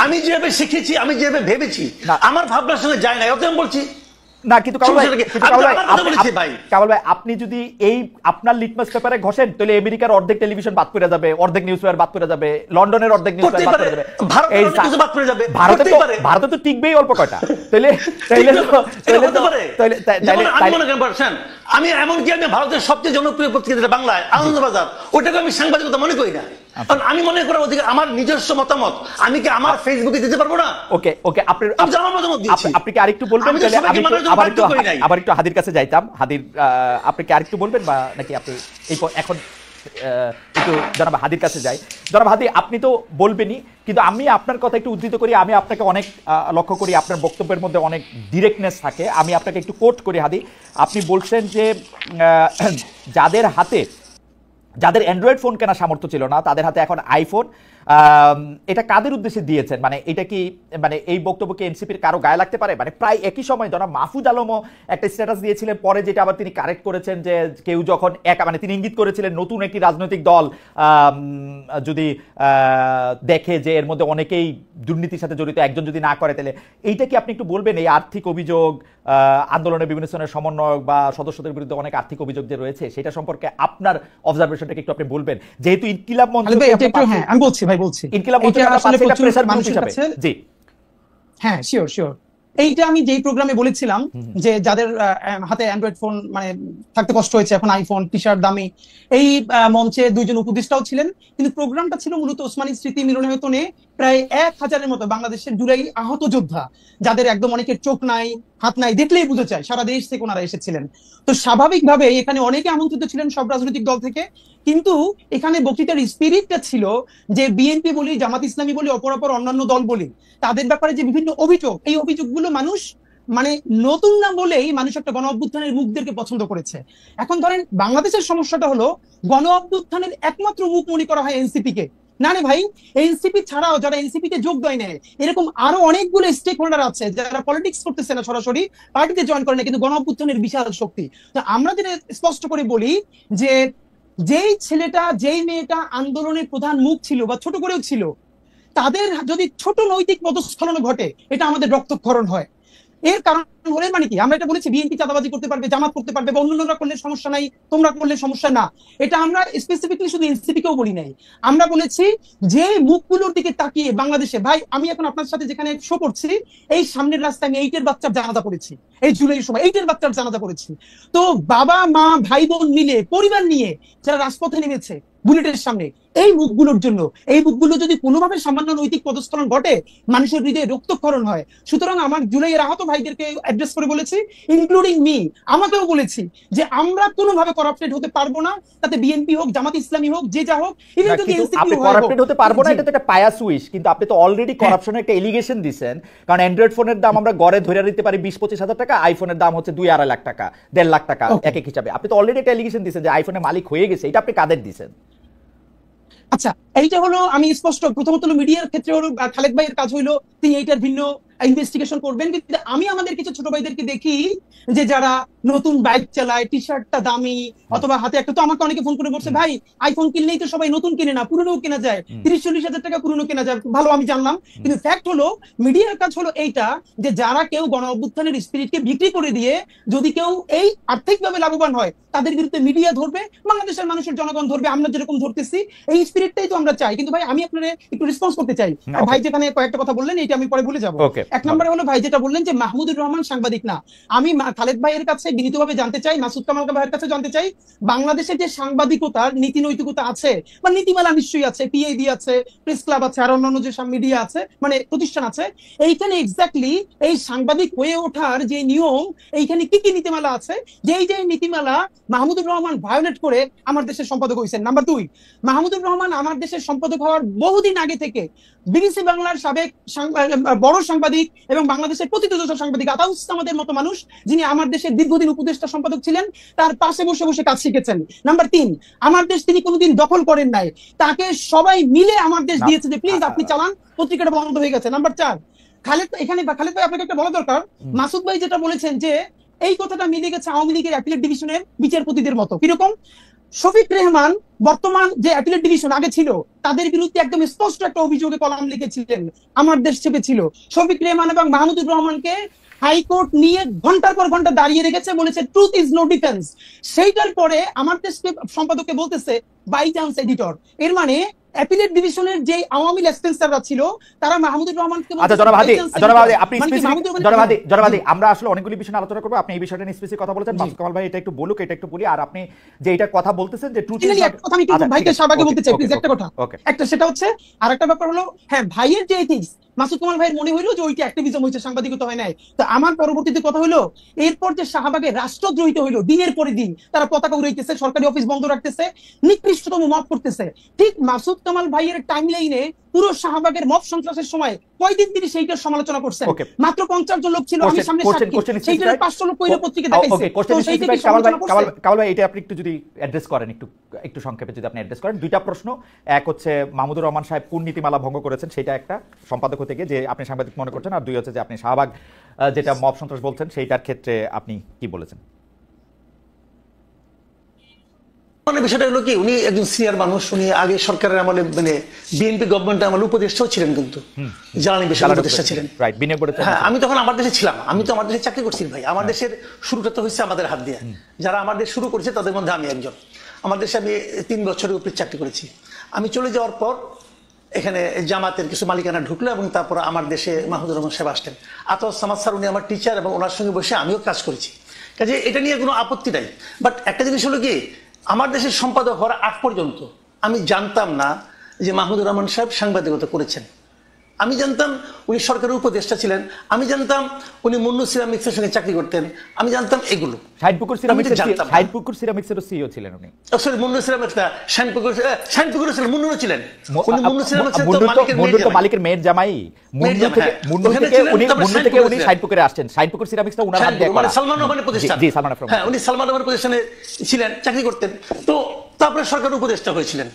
আমি যেভাবে শিখেছি, আমি যেভাবে ভেবেছি, আমার ভাবনার সঙ্গে যায় না, অতএব বলছি না কিন্তু কামাল ভাই, সমস্যাটা কি? কিন্তু আমি কামাল তো ভাই, আমার কথা বলেছি ভাই। কামাল ভাই, আপনি যদি এই আপনার লিটমাস পেপারে ঘষেন তাহলে আমেরিকার অর্ধেক টেলিভিশন বাদ করে যাবে, অর্ধেক নিউজ পেপার বাদ করে যাবে, লন্ডনের অর্ধেক নিউজ করতেই পেপার বাদ পারে। করে যাবে, ভারতের এই অনেক কিছু বাদ করে যাবে। করতেই পারে। ভারতে তো টিকবেই অল্প কয়টা। তাহলে হতে পারে। যেমন আমি মনে করেন পারছেন, আমি এমনকি আমি ভারতের সবচেয়ে জনপ্রিয় পত্রিকা যেটা বাংলায় আনন্দবাজার, ওটাকে আমি সাংবাদিকতা মনে করি না। কারণ আমি মনে করার অধিকার, আমার নিজস্ব মতামত আমি কি আমার ফেসবুকে দিতে পারবো না? ওকে ওকে, আপনি আমি আমার মতামত দিচ্ছি। আপনি কি আরেকটু বলবেন? আমি তো তাহলে সবাইকে আমি মানার জন্য বাধ্য করি নাই। আবার একটু হাদির কাছে যাইতাম। হাদির, আপনি কি আরেকটু বলবেন বা নাকি আপনি এখন একটু জনাব হাদির কাছে যাই? জনাব হাদি, আপনি তো বলবেনই, কিন্তু আমি আপনার কথা একটু উদ্ধৃত করি। আমি আপনাকে অনেক লক্ষ্য করি, আপনার বক্তব্যের মধ্যে অনেক ডিরেক্টনেস থাকে। আমি আপনাকে একটু কোট করি হাদি। আপনি বলছেন যে যাদের অ্যান্ড্রয়েড ফোন কেনার সামর্থ্য ছিল না তাদের হাতে এখন আইফোন। এটা কাদের উদ্দেশ্যে দিয়েছেন? মানে এটা কি, মানে এই বক্তব্যকে এনসিপির কারো গায়ে লাগতে পারে? মানে প্রায় একই সময় জনাব মাহফুজ আলমও একটা স্ট্যাটাস দিয়েছিলেন, পরে যেটা আবার তিনি কারেক্ট করেছেন যে কেউ যখন মানে তিনি ইঙ্গিত করেছিলেন নতুন একটি রাজনৈতিক দল যদি দেখে যে এর মধ্যে অনেকেই দুর্নীতির সাথে জড়িত, একজন যদি না করে, তাহলে এইটা কি আপনি একটু বলবেন? এই আর্থিক অভিযোগ, আন্দোলনের বিভিন্ন শ্রেণীর সমন্বয়ক বা সদস্যদের বিরুদ্ধে অনেক আর্থিক অভিযোগ যে রয়েছে, সেটা সম্পর্কে আপনার অবজারভেশনটাকে একটু আপনি বলবেন, যেহেতু ইনকিলাব মঞ্চ, হ্যাঁ আমি বলছি ভাই, বলছি ইনকিলাব মঞ্চ মানুষের কাছে। জি হ্যাঁ, শিওর শিওর। এইটা আমি যেই প্রোগ্রামে বলেছিলাম যে যাদের হাতে অ্যান্ড্রয়েড ফোন মানে থাকতে কষ্ট হয়েছে, এখন আইফোন টি শার্ট দামি, এই মঞ্চে দুইজন উপদেষ্টাও ছিলেন, কিন্তু প্রোগ্রামটা ছিল মূলত ওসমানী স্মৃতি মিলনায়তনে প্রায় 1000-এর মতো বাংলাদেশের জুলাই আহত যোদ্ধা, যাদের একদম অনেকের চোখ নাই, হাত নাই, দেখলেই বুঝে যায় সারা দেশ থেকে ওনারা এসেছিলেন। তো স্বাভাবিকভাবে এখানে অনেকে আমন্ত্রিত ছিলেন সব রাজনৈতিক দল থেকে, কিন্তু এখানে বক্তৃতার স্পিরিটটা ছিল যে বিএনপি বলি, জামাত ইসলামী বলি, অপরাপর অন্যান্য দল বলি, তাদের ব্যাপারে যে বিভিন্ন অভিযোগ, এই অভিযোগগুলো মানুষ মানে নতুন না বলেই মানুষ একটা গণ অভ্যুত্থানের মুখদেরকে পছন্দ করেছে। এখন ধরেন বাংলাদেশের সমস্যাটা হলো গণ অভ্যুত্থানের একমাত্র মুখ মনে করা হয় এনসিপি কে। না রে ভাই, এনসিপি ছাড়াও যারা এনসিপি তে যোগ দেয় না, এরকম আরো অনেকগুলো স্টেক হোল্ডার আছে যারা পলিটিক্স করতেছে না, সরাসরি পার্টিতে জয়েন করে না, কিন্তু গণ অভ্যুত্থানের বিশাল শক্তি। তো আমরা যেটা স্পষ্ট করে বলি যে যেই ছেলেটা যেই মেয়েটা আন্দোলনের প্রধান মুখ ছিল বা ছোট করেও ছিল, তাদের যদি ছোট নৈতিক পদস্খলন ঘটে, এটা আমাদের রক্তক্ষরণ হয়। এর কারণ হলে মানে কি, আমরা এটা বলেছি বিএনপি চাঁদাবাজি করতে পারবে, জামাত করতে পারবে, বা অন্যান্যরা করলে সমস্যা নাই, তোমরা করলে সমস্যা না, এটা আমরা স্পেসিফিকলি শুধু এনসিপি কেও বলি নাই। আমরা বলেছি যে মুখগুলোর দিকে তাকিয়ে বাংলাদেশে, ভাই আমি এখন আপনার সাথে যেখানে শো করছি, এই সামনের রাস্তায় আমি 8-এর বাচ্চার জানাজা পড়েছি, এই জুলাইয়ের সময় 8-এর বাচ্চার জানাজা পড়েছি। তো বাবা মা ভাই বোন মিলে পরিবার নিয়ে যারা রাজপথে নেমেছে বুলেটের সামনে, এই মুখগুলোর জন্য, এই মুখগুলো যদি কোনোভাবে সামান্য নৈতিক পদস্খলন ঘটে, মানুষের হৃদয়ে রক্তক্ষরণ হয়। সুতরাং আমার জুলাইয়ের আহত ভাইদেরকে অ্যাড্রেস করে বলেছি, ইনক্লুডিং মি, আমাকেও বলেছি যে আমরা কোনোভাবে করাপ্টেড হতে পারবো না, তাতে বিএনপি হোক, জামাত ইসলামী হোক, যে যা হোক, ইভেন যদি আপনি করাপ্টেড হতে পারবো না, এটা তো একটা পায়াস উইশ, কিন্তু আপনি তো অলরেডি করাপশনের একটা এলিগেশন দিবেন। কারণ অ্যান্ড্রয়েড ফোনের দাম আমরা গড়ে ধরে দিতে পারি 20-25 হাজার টাকা, আইফোনের দাম হচ্ছে 2-2.5 লাখ টাকা, 1.5 লাখ টাকা এক এক হিসাবে। আপনি তো অলরেডি একটা এলিগেশন দিবেন যে আইফোনের মালিক হয়ে গেছে, এটা আপনি কাদের দিবেন? আচ্ছা, এইটা হলো আমি স্পষ্ট, প্রথমত হলো মিডিয়ার ক্ষেত্রে হলো খালেদ ভাইয়ের কাজ হইলো তিনি এইটার ভিন্ন ইনভেস্টিগেশন করবেন, কিন্তু আমি আমাদের কিছু ছোট ভাইদেরকে দেখি যে যারা নতুন বাইক চালায়, টি শার্টটা দামি অথবা হাতে একটা, তো আমাকে অনেকে ফোন করে বলছে ভাই আইফোন কিনলেই তো সবাই নতুন কিনে না, পুরনো কেনা যায়, 30-40 হাজার টাকা পুরনো কেনা যায়, ভালো আমি জানলাম। কিন্তু ফ্যাক্ট হলো মিডিয়ার কাজ হলো এইটা যে যারা কেউ গণ অভ্যুত্থানের স্পিরিটকে বিক্রি করে দিয়ে যদি কেউ এই আর্থিকভাবে লাভবান হয়, তাদের বিরুদ্ধে মিডিয়া ধরবে, বাংলাদেশের মানুষের জনগণ ধরবে, আমরা যেরকম ধরতেছি, এই স্পিরিটটাই তো আমরা চাই। কিন্তু ভাই আমি আপনার একটু রেসপন্স করতে চাই, ভাই যেখানে কয়েকটা কথা বললেন এটা আমি পরে বলে যাবো। এক নম্বরে হলো ভাই যেটা বললেন যে মাহমুদুর রহমান সাংবাদিক না, আমি খালেদ ভাইয়ের কাছে বিনীতভাবে জানতে চাই, মাসুদ কামাল ভাইয়ের কাছে জানতে চাই, বাংলাদেশের যে সাংবাদিকতার নীতি নৈতিকতা আছে বা নীতিমালা নিশ্চয়ই আছে, পিআইবি আছে, প্রেস ক্লাব আছে, আর অন্যান্য যে মিডিয়া আছে, মানে প্রতিষ্ঠান আছে, এইখানে এক্স্যাক্টলি এই সাংবাদিক হয়ে ওঠার যে নিয়ম, এইখানে কি কি নীতিমালা আছে, যেই যে নীতিমালা মাহমুদুর রহমান ভায়োলেট করে আমার দেশের সম্পাদক হয়েছেন। নাম্বার 2, মাহমুদুর রহমান আমার দেশের সম্পাদক হওয়ার বহুদিন আগে থেকে বিবিসি বাংলার সাবেক বড় সাংবাদিক এবং বাংলাদেশের প্রতিনিধিত্ব সাংবাদিক আতাউস আমাদের মতো মানুষ, যিনি আমার দেশের দীর্ঘদিন উপদেষ্টা সম্পাদক ছিলেন, তার পাশে বসে বসে কাজ শিখেছেন। নাম্বার 3, আমার দেশ তিনি কোনোদিন দখল করেন নাই, তাকে সবাই মিলে আমার দেশ দিয়েছে যে প্লিজ আপনি চালান, পত্রিকাটা বন্ধ হয়ে গেছে। নাম্বার 4, খালেদ ভাই আপনাকে একটা বলা দরকার, মাসুদ ভাই যেটা বলেছেন যে এই কথাটা মিলে গেছে আওয়ামী লীগের অ্যাপিলেট ডিভিশনের বিচারপতিদের মতো। কিরকম? শফিক রেহমান বর্তমান যে অ্যাপিলেট ডিভিশন আগে ছিল, তাদের বিরুদ্ধে একদম স্পষ্ট একটা অভিযোগে কলাম লিখেছিলেন, আমার দেশ চেপেছিল। শফিক রেহমান এবং মাহমুদুর রহমানকে হাইকোর্ট নিয়ে ঘন্টার পর ঘন্টা দাঁড়িয়ে রেখেছে, বলেছে ট্রুথ ইজ নো ডিফেন্স। সেইটার পরে আমার দেশকে সম্পাদককে বলতেছে বাই চান্স এডিটর, এর মানে অ্যাপিলেট ডিভিশনের যে আওয়ামী লেসপেন্সাররা ছিল তারা মাহমুদুর রহমানকে আচ্ছা জনাব হাদি, আপনি মানে জনাব হাদি আমরা আসলে অনেকগুলি বিষয় আলোচনা করব, আপনি এই বিষয়টা নিয়ে স্পেসিফিক কথা বলেছেন, মাসুদ কামাল ভাই এটা একটু বলুক, এটা একটু বলি, আর আপনি যে এটা কথা বলতেছেন যে ট্রুথ ইজ একটা কথা আমি একটু ভাইকে শাহবাগে বলতে চাই প্লিজ, একটা কথা। একটা সেটা হচ্ছে, আর একটা ব্যাপার হলো, হ্যাঁ ভাইয়ের যে এথিক্স, মাসুদ কামাল ভাইয়ের মনে হইলো যে ওইটা অ্যাক্টিভিজম হয়েছে, সাংবাদিকতা হয় নাই। তো আমার পরবর্তীতে কথা হলো, এরপর যে শাহবাগে রাষ্ট্রদ্রোহিত হইলো, দিনের পরে দিন তারা পতাকা উড়াইতেছে, সরকারি অফিস বন্ধ রাখতেছে, নিকৃষ্টতম মব করতেছে, ঠিক মাসুদ কামাল ভাইয়ের টাইমলাইনে পুরো শাহবাগের মব সন্ত্রাসের সময় কয়দিন তিনি সেইটার সমালোচনা করছেন? মাত্র 50 জন লোক ছিল, আমি সামনে সাক্ষী, সেইটার 500 লোক কইরা পত্রিকা দেখাইছে। তো সেইটা কি সমালোচনা করছে? কামাল ভাই এটা আপনি একটু যদি অ্যাড্রেস করেন, একটু সংক্ষেপে যদি আপনি অ্যাড্রেস করেন। দুইটা প্রশ্ন, এক হচ্ছে মাহমুদুর রহমান সাহেব কোন নীতিমালা ভঙ্গ করেছেন সেটা একটা সম্পাদক হতে গিয়ে যে আপনি সাংবাদিক মনে করছেন, আর দুই হচ্ছে যে আপনি শাহবাগ যেটা মব সন্ত্রাস বলছেন সেইটার ক্ষেত্রে আপনি কি বলেছেন? মানে বিষয়টা হলো কি, উনি একজন সিনিয়র মানুষ, উনি আগে সরকারের আমলে মানে বিএনপি গভর্নমেন্টের আমলে উপদেষ্টাও ছিলেন, কিন্তু জ্বালানি বিষয়ে উপদেষ্টা ছিলেন। হ্যাঁ, আমি তখন আমার দেশে ছিলাম, আমি তো আমার দেশে চাকরি করছি ভাই। আমার দেশের শুরুটা তো হচ্ছে আমাদের হাত দিয়ে, যারা আমার দেশ শুরু করেছে তাদের মধ্যে আমি একজন। আমার দেশে আমি 3 বছরের উপরে চাকরি করেছি। আমি চলে যাওয়ার পর এখানে জামাতের কিছু মালিকানা ঢুকলো, এবং তারপর আমার দেশে মাহমুদুর রহমান সাহেব আসতেন। আতস সামাদ স্যার উনি আমার টিচার, এবং ওনার সঙ্গে বসে আমিও কাজ করেছি, কাজে এটা নিয়ে কোনো আপত্তি নাই। বাট একটা জিনিস হলো কি, আমার দেশের সম্পাদক হওয়ার আগ পর্যন্ত আমি জানতাম না যে মাহমুদুর রহমান সাহেব সাংবাদিকতা করেছেন। আমি জানতাম উনি সরকারের উপদেষ্টা ছিলেন, আমি জানতাম উনি মুন্নু সিরামিক্সের সঙ্গে চাকরি করতেন, আমি জানতাম এগুলো। শাহিনপুকুর সিরামিক্সের সিইও ছিলেন উনি। সরি, মুন্নু সিরামিক্স না, শাহিনপুকুর ছিলেন, মুন্নু ছিলেন। উনি মুন্নু সিরামিক্সের তো মালিকের মেয়ের জামাই। মুন্নু থেকে উনি শাহিনপুকুরে আসছেন। শাহিনপুকুর সিরামিক্সটা উনার হাত দিয়ে করা। সালমান রহমানের প্রতিষ্ঠান। জি, সালমান রহমান। হ্যাঁ, উনি সালমান রহমানের প্রতিষ্ঠানে ছিলেন, চাকরি করতেন। তো তারপরে সরকারের উপদেষ্টা হয়েছিলেন।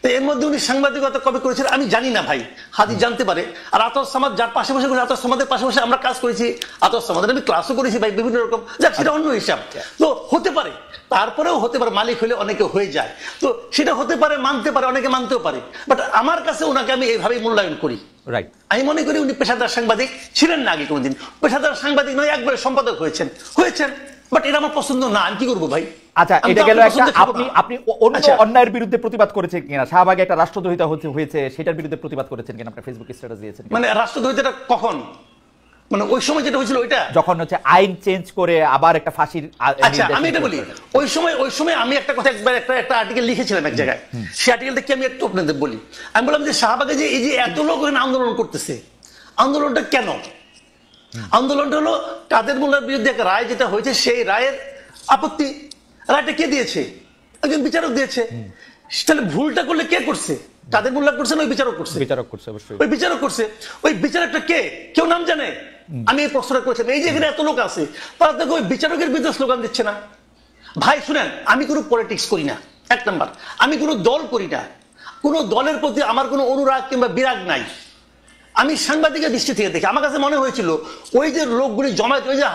তো এর মধ্যে উনি সাংবাদিকতা কবে করেছিলেন আমি জানি না ভাই, হাদি জানতে পারে। আর আতস সামাদ যার পাশে বসে, আতস সামাদের পাশে বসে আমরা কাজ করেছি, আতস সামাদের আমি ক্লাসও করেছি ভাই, বিভিন্ন রকম, যাক সেটা অন্য হিসাব। তো হতে পারে, তারপরেও হতে পারে, মালিক হলে অনেকে হয়ে যায়, তো সেটা হতে পারে, মানতে পারে, অনেকে মানতেও পারে। বাট আমার কাছে ওনাকে আমি এইভাবেই মূল্যায়ন করি। রাইট, আমি মনে করি উনি পেশাদার সাংবাদিক ছিলেন না, আগে কোনোদিন পেশাদার সাংবাদিক নয়, একবারে সম্পাদক হয়েছেন। বাট এটা আমার পছন্দ না, আমি কি করবো ভাই? আচ্ছা, এটা গেল একটা। আপনি অন্য অন্যায়ের বিরুদ্ধে প্রতিবাদ করেছেন কিনা? শাহবাগে একটা রাষ্ট্রদ্রোহিতা হয়েছে, সেটার বিরুদ্ধে প্রতিবাদ করেছেন কিনা? আপনার ফেসবুক স্ট্যাটাস দিয়েছেন। মানে রাষ্ট্রদ্রোহিতাটা কখন? মানে ওই সময় যেটা হয়েছিল ওইটা, যখন হচ্ছে আইন চেঞ্জ করে আবার একটা ফাঁসির। আচ্ছা, আমি এটা বলি, ওই সময় আমি একটা কথা, একবার একটা আর্টিকেল লিখেছিলাম এক জায়গায়, সেই আর্টিকেলটা কি আমি একটু আপনাদের বলি। আমি বললাম যে শাহবাগে যে এই যে এত লোক আন্দোলন করতেছে, আন্দোলনটা কেন? আন্দোলনটা হলো কাদের মোল্লার বিরুদ্ধে একটা রায় যেটা হয়েছে, সেই রায়ের আপত্তি। রায়টা কে দিয়েছে? একজন বিচারক দিয়েছে। তাহলে ভুলটা করলে কে করছে? কাদের মোল্লা করছে না ওই বিচারক করছে? বিচারক করছে, অবশ্যই ওই বিচারক করছে। ওই বিচারকটা কে? কেউ নাম জানে? আমি এই প্রশ্নটা করেছিলাম। এই যে এখানে এত লোক আছে, তারা তো ওই বিচারকের বিরুদ্ধে স্লোগান দিচ্ছে না। ভাই শুনেন, আমি কোনো পলিটিক্স করি না, 1 নাম্বার। আমি কোনো দল করি না, কোনো দলের প্রতি আমার কোনো অনুরাগ কিংবা বিরাগ নাই। আমি সাংবাদিকের দৃষ্টি থেকে দেখি, আমার কাছে মনে হয়েছিল ওই যে লোকগুলি জমায়েত, ওই যে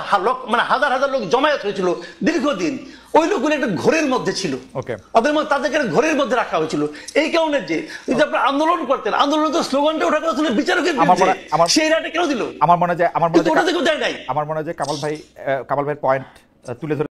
মানে হাজার হাজার লোক জমায়েত হয়েছিল দীর্ঘদিন, ওই লোকগুলি একটা ঘোরের মধ্যে ছিল। ওদের মধ্যে তাদেরকে ঘোরের মধ্যে রাখা হয়েছিল। এই কারণে যে আপনারা আন্দোলন করতেন, আন্দোলন তো স্লোগানটা ওঠা কথা ছিল বিচারকের বিরুদ্ধে, সেই রায়টা কেন দিল? আমার মনে হয় কামাল ভাইয়ের পয়েন্ট তুলে ধরে